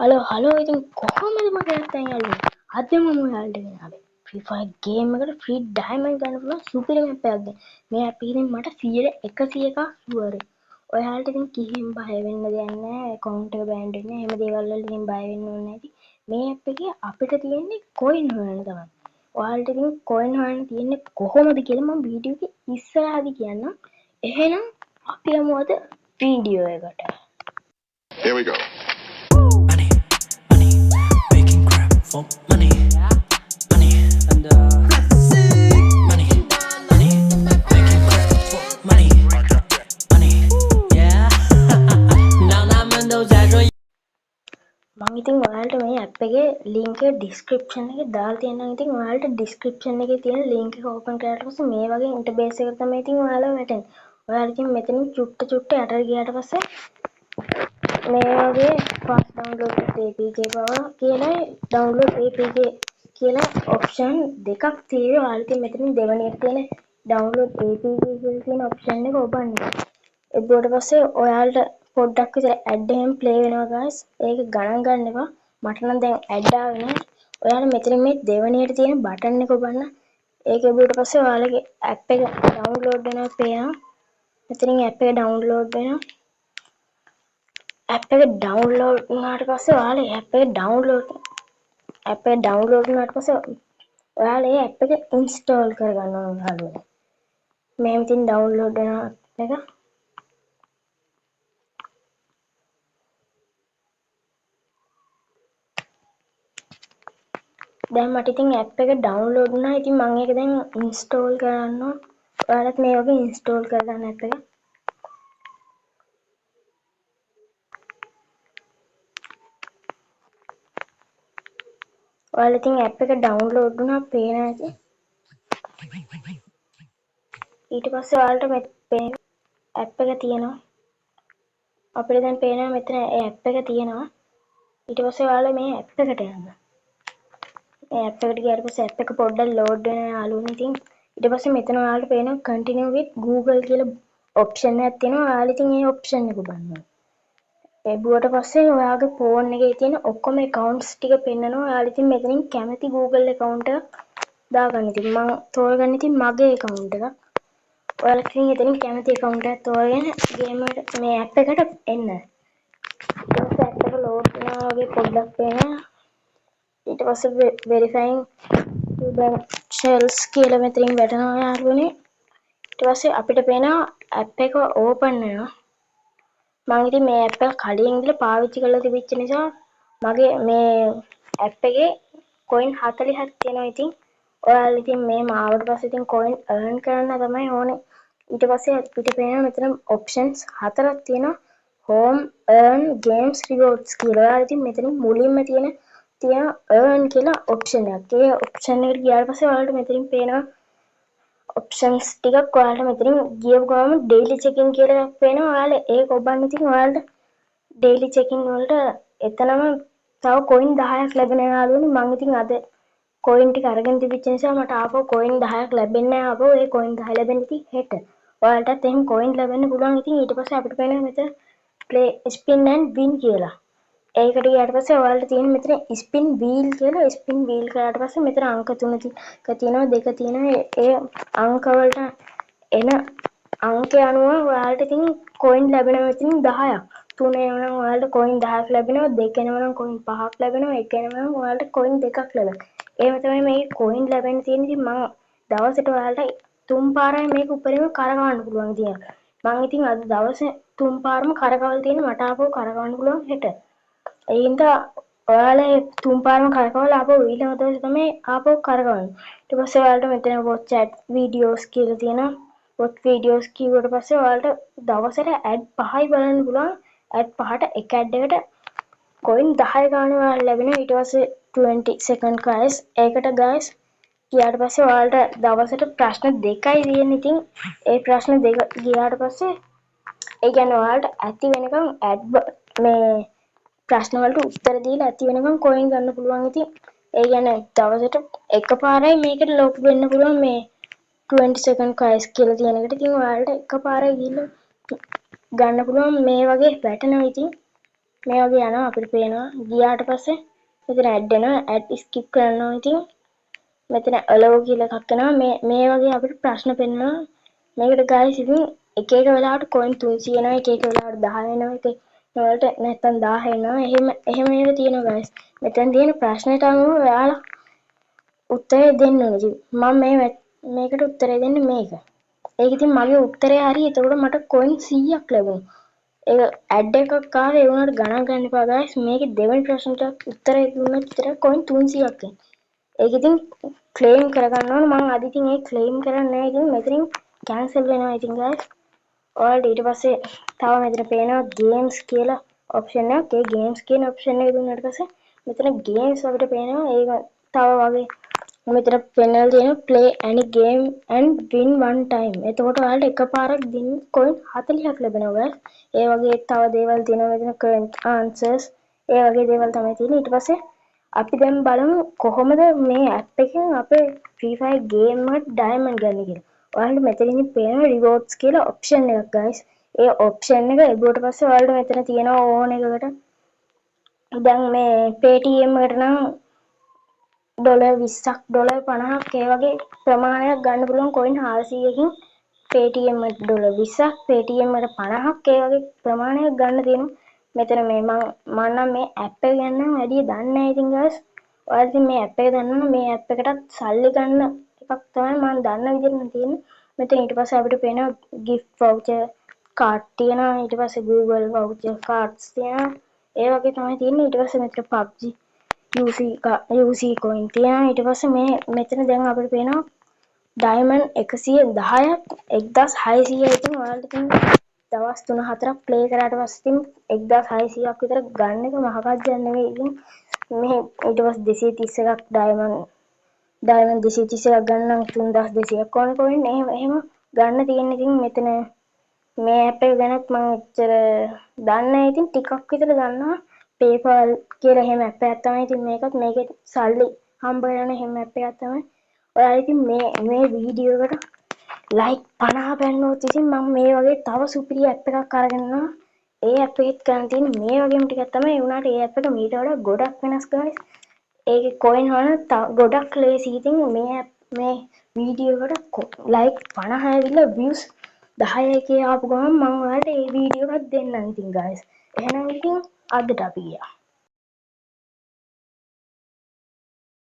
Hello ඉතින් කොහොමද මගේ නැත්තන් යාළුවෝ අද මම ඔයාලට ගෙනාවේ ෆ්‍රී ෆයර් ගේම් එකට ෆ්‍රී ඩයමන්ඩ් ගන්න පුළුවන් සුපිරි මැප් එකක් දැන් මේ ඇප් එකෙන් මට 100%ක් ෂුවර් ඔයාලට ඉතින් කිසිම බය වෙන්න දෙයක් නැහැ account එක බෑන්ඩ් වෙන්නේ එහෙම දේවල් වලට ඉතින් බය වෙන්න ඕනේ නැති මේ ඇප් එකේ අපිට තියෙන්නේ coin හොයන්න තමයි ඔයාලට ඉතින් coin හොයන්න තියෙන්නේ කොහොමද කියලා මම වීඩියෝ එකේ ඉස්සරහදී කියන්නම් එහෙනම් අපි යමු අද වීඩියෝ එකට Here we go. Money, money, making crap for money, money, and money, money, making crap for money, money, yeah. Now I'm in those ads. මම ඉතින් ඔයාලට මේ ඇප් එකේ link එක description එකේ දාලා තියෙනවා. ඉතින් ඔයාලට description එකේ තියෙන link එක open කරාට පස්සේ මේ වගේ interface එකක් තමයි ඉතින් ඔයාලා වැටෙන්නේ. ඔයාලා ඉතින් මෙතනින් චුට්ට යට ගියාට පස්සේ මේ වගේ fast download APK power කියලා download APK කියලා option දෙකක් තියෙනවා. ඔයාලා ඉතින් මෙතනින් දෙවෙනියට තියෙන download APK කියලා තියෙන option එක ඔබන්න. එබ්බුවට පස්සේ ඔයාලට පොඩ්ඩක් විතර ඇඩ් එකෙන් ප්ලේ වෙනවා guys. ඒක ගණන් ගන්න එපා. මට නම් දැන් ඇඩ් ආවේ නැහැ. ඔයාලා මෙතනින් මේ දෙවෙනියට තියෙන බටන් එක ඔබන්න. ඒක එබ්බුවට පස්සේ ඔයාලගේ ඇප් එක ඩවුන්ලෝඩ් වෙනවා පේනවා. මෙතනින් ඇප් එක ඩවුන්ලෝඩ් වෙනවා. ඇප් එක ඩවුන්ලෝඩ් වුණාට පස්සේ ඔයාලා ඇප් එක ඩවුන්ලෝඩ් වුණාට පස්සේ ඔයාලා ඒ ඇප් එක ඉන්ස්ටෝල් කරගන්න ඕන ඔයාලා. මේ මෙතන ඩවුන්ලෝඩ් වෙන එක දැන් මට ඉතින් ඇප් එක ඩවුන්ලෝඩ් වුණා. ඉතින් මම ඒක දැන් ඉන්ස්ටෝල් කරනවා. ඔයාලත් මේ වගේ ඉන්ස්ටෝල් කරගන්න ඇප් එක. ඔයාලා ඉතින් ඇප් එක ඩවුන්ලෝඩ් වුණා පේනවා ඇති. ඊට පස්සේ ඔයාලට මේ ඇප් එක තියෙනවා. අපිට දැන් පේනවා මෙතන ඒ ඇප් එක තියෙනවා. ඊට පස්සේ ඔයාලා මේ ඇප් එකට යන්න. මේ ඇප් එකට ගියාට පස්සේ ඇප් එක පොඩ්ඩක් ලෝඩ් වෙන යාළුවනේ. ඉතින් ඊට පස්සේ මෙතන ඔයාලට පේනවා continue with Google කියලා ඔප්ෂන් එකක් තියෙනවා. ඔයාලා ඉතින් මේ ඔප්ෂන් එක බලන්න. එබුවට පස්සේ ඔයාගේ ෆෝන් එකේ තියෙන ඔක්කොම accounts ටික පෙන්නනවා. ඔයාලා ඉතින් මෙතනින් කැමති Google account එකක් දාගන්න. ඉතින් මම තෝරගන්න ඉතින් මගේ account එක. ඔයාලා ඉතින් එතනින් කැමති account එකක් තෝරගෙන game එකට මේ app එකට එන්න. ඊට පස්සේ app එක load වෙනවා වගේ පොඩ්ඩක් පේනවා. ඊට පස්සේ verifying credentials කියලා මෙතනින් වැටෙනවා යාළුවනේ. ඊට පස්සේ අපිට පේනවා app එක open වෙනවා. මම ඉතින් මේ app එක කලින් ඉඳලා පාවිච්චි කරලා තිබිච්ච නිසා මගේ මේ app එකේ coin 40ක් තියෙනවා. ඉතින් ඔයාලා ඉතින් මේ මාවට පස්සේ ඉතින් coin earn කරන්න තමයි ඕනේ. ඊට පස්සේ අපිට පේනවා මෙතන options හතරක් තියෙනවා. home, earn, games, rewards කියලා. ඔයාලා ඉතින් මෙතන මුලින්ම තියෙන earn කියලා option එකක්. ඒ option එකට ගියාට පස්සේ ඔයාලට මෙතනින් පේනවා options ටිකක් ඔයාලට මෙතනින් ගියපු ගමන් daily checking කියලා එකක් පේනවා. ඔයාලා ඒක ඔබන්න ඉතින් ඔයාලට daily checking වලට එතනම තව coin 10ක් ලැබෙන යාළුවනේ. මම ඉතින් අද coin ටික අරගෙන තිබිච්ච නිසා මට ආපහු coin 10ක් ලැබෙන්නේ නැහැ. ආපහු ඒ coin 10 ලැබෙන්නේ ඉතින් හෙට. ඔයාලටත් එහෙම coin ලැබෙන්න පුළුවන්. ඉතින් ඊට පස්සේ අපිට පේනවා මෙතන play spin and win කියලා. ඒකට ගියාට පස්සේ ඔයාලට තියෙන මෙතන spin wheel කියලා spin wheel කරාට පස්සේ මෙතන අංක 3 තියෙනවා 2 තියෙනවා. ඒ අංක වලට එන අංකය අනුව ඔයාලට ඉතින් coin ලැබෙනවා මෙතන 10ක්. 3 එනවා ඔයාලට coin 10ක් ලැබෙනවා. 2 එනවා නම් coin 5ක් ලැබෙනවා. 1 එනවා නම් ඔයාලට coin 2ක් ලැබෙනවා. එහෙම තමයි මේ coin ලැබෙන්න තියෙන්නේ. ඉතින් මම දවසට ඔයාලට 3 පාරයි මේක උඩරිම කරකවන්න පුළුවන් ඉතින්. මම ඉතින් අද දවසේ 3 පාරම කරකවලා තියෙන මට ආපහු කරකවන්න පුළුවන් හෙට. ඒ හින්දා ඔයාලා 3 පාරම කරකවලා ආපහු ඊළඟ දවසේ තමයි ආපහු කරකවන්නේ. ඊට පස්සේ ඔයාලට මෙතන watch chat videos කියලා තියෙනවා. watch videos කිව්වට පස්සේ ඔයාලට දවසට ad 5යි බලන්න පුළුවන්. ad 5ට එක ad එකට coin 10 ගානේ ඔයාලට ලැබෙනවා. ඊට පස්සේ 20 second guys ඒකට guys ගියාට පස්සේ ඔයාලට දවසට ප්‍රශ්න දෙකයි තියෙන්නේ. ඉතින් ඒ ප්‍රශ්න දෙක ගියාට පස්සේ ඒ කියන්නේ ඔයාලට ඇති වෙනකන් මේ ප්‍රශ්න වලට උත්තර දීලා ඇති වෙනකන් coin ගන්න පුළුවන්. ඉතින් ඒ කියන්නේ දවසට එකපාරයි මේකට ලොග් වෙන්න පුළුවන් මේ 20 second guys කියලා තියෙන එකට. ඉතින් ඔයාලට එකපාරයි ගිහින් ගන්න පුළුවන් මේ වගේ වැටෙනවා. ඉතින් මේ වගේ යනවා අපිට පේනවා. ගියාට පස්සේ මෙතන ඇඩ් එනවා. ඇඩ් ස්කිප් කරනවා. ඉතින් මෙතන allow කියලා එකක් එනවා. මේ වගේ අපිට ප්‍රශ්න පෙන්නනවා. මේකට guys ඉතින් එක එක වෙලාවට coin 300 එනවා. එක එක වෙලාවට 10 එනවා. එක වලට නැත්තම් 1000 එනවා. එහෙම ඒවා තියෙනවා guys. මෙතන තියෙන ප්‍රශ්නෙට අනුව ඔයාලා උත්තරේ දෙන්න ඕනේ. මම මේකට උත්තරේ දෙන්නේ මේක. ඒක ඉතින් මගේ උත්තරේ හරි. එතකොට මට coin 100ක් ලැබුණා. ඒක ඇඩ් එකක් ආවේ ඒ වුණාට ගණන් ගන්න එපා guys. මේකේ දෙවෙනි ප්‍රශ්නට උත්තරේ දුන්නොත් විතර coin 300ක් එන්නේ. ඒක ඉතින් ක්ලේම් කරගන්න ඕන. මම අද ඉතින් ඒක ක්ලේම් කරන්නේ නැහැ. ඉතින් මෙතනින් කැන්සල් වෙනවා ඉතින් guys. ඔයාලට ඊට පස්සේ තව මෙතන පේනවා games කියලා option එකක්. ඒ games කියන option එක දුන්නාට පස්සේ මෙතන games අපිට පේනවා. ඒක තව වගේ මෙතන පෙන්නලා තියෙනවා play any game and win one time. එතකොට ඔයාලට එකපාරක් දින coin 40ක් ලැබෙනවා guys. ඒ වගේ තව දේවල් තියෙනවා මෙතන current answers. ඒ වගේ දේවල් තමයි තියෙන්නේ. ඊට පස්සේ අපි දැන් බලමු කොහොමද මේ ඇප් එකෙන් අපේ Free Fire game එකට diamond ගන්න කියලා. ඔයාලට මෙතනින් පේනවා rewards කියලා option එකක් guys. ඒ option එක ලැබුවට පස්සේ ඔයාලට මෙතන තියෙනවා ඕන එකකට දැන් මේ Paytm එකට නම් $20ක් $50ක් ඒ වගේ ප්‍රමාණයක් ගන්න පුළුවන් coin 400කින් Paytm එකට $20ක් Paytm එකට 50ක් ඒ වගේ ප්‍රමාණයක් ගන්න තියෙනවා. මෙතන මේ මම නම් මේ ඇප් එක ගැන නම් වැඩි දන්නේ නැහැ ඉතින් guys. ඔයාලා ඉතින් මේ ඇප් එක දන්නවා මේ ඇප් එකටත් සල්ලි ගන්න එකක් තමයි මම දන්න විදිහට තියෙන්නේ. මෙතන ඊට පස්සේ අපිට පේනවා gift voucher card තියෙනවා. ඊට පස්සේ Google voucher cards තියෙනවා. ඒ වගේ තමයි තියෙන්නේ. ඊට පස්සේ මෙතන PUBG UC coin තියෙනවා. ඊට පස්සේ මේ මෙතන දැන් අපිට පේනවා diamond 110ක් 1600 ඉතින් ඔයාලට ඉතින් දවස් 3-4ක් ප්ලේ කරාට පස්සේ ඉතින් 1600ක් විතර ගන්න එක මහපත් දෙයක් නෙවෙයි. ඉතින් මේ ඊට පස්සේ 231ක් diamond 231ක් ගන්න නම් 3200ක් ඕන coin එහෙම ගන්න තියෙන. ඉතින් මෙතන මේ ඇප් එක ගැනත් මම එච්චර දන්නේ නැහැ. ඉතින් ටිකක් විතර දන්නවා. PayPal කියලා එහෙම ඇප් එකක් තමයි. ඉතින් මේකේ සල්ලි හම්බ කරන එහෙම ඇප් එකක් තමයි. ඔයාලා ඉතින් මේ වීඩියෝ එකට like 50 පැන්නොත් ඉතින් මම මේ වගේ තව සුපිරි ඇප් එකක් අරගෙන යනවා. ඒ ඇප් එකෙත් කරන්න තියෙන්නේ මේ වගේම ටිකක් තමයි. ඒ වුණාට ඒ ඇප් එක මීට වඩා ගොඩක් වෙනස් guys. ඒකේ coin වල ගොඩක් ලේසි. ඉතින් මේ වීඩියෝ එකට like 50 ඇවිල්ලා views 10k ආපු ගමන් මම ඔයාලට මේ වීඩියෝ එකක් දෙන්නම් ඉතින් guys. එහෙනම් ඉතින් අදට අපි ගියා.